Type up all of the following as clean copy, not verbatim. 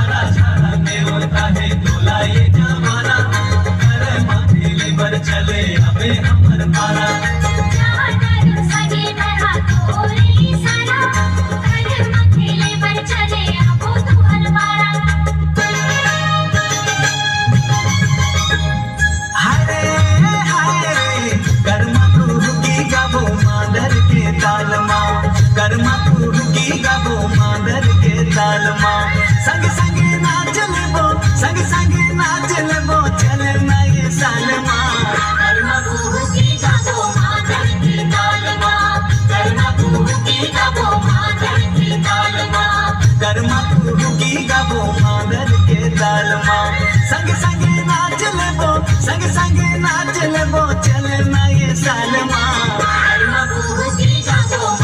सारा झाड़ा में होता है तोला ये जमाना, करे माथेले पर चले अबे हमर पारा। कर्मा तू की गाबो मांदर के ताल मां, संग संग नाच लेबो, संग संग नाच लेबो, चले ना ये साल मां। कर्मा तू की गाबो मांदर के ताल मां, कर्मा तू की गाबो मांदर के ताल मां, कर्मा तू की गाबो मांदर के ताल मां, संग संग नाच लेबो, संग संग नाच लेबो, चले ना ये साल मां। कर्मा तू की गाबो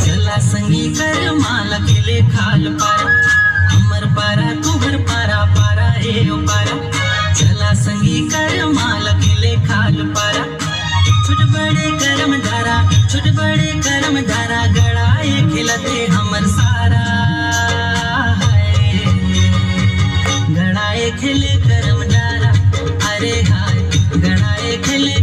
चला संगी कर माला खेले खाल पारा, हमर पारा तुहर पारा पारा ए ओ पारा, चला संगी कर माला खेले खाल पारा। छोट बड़े करम धारा, छोट बड़े करम धारा, गड़ाए खिलते हमर सारा, गड़ाए खिले करम धारा, अरे हाय गड़ाए खिले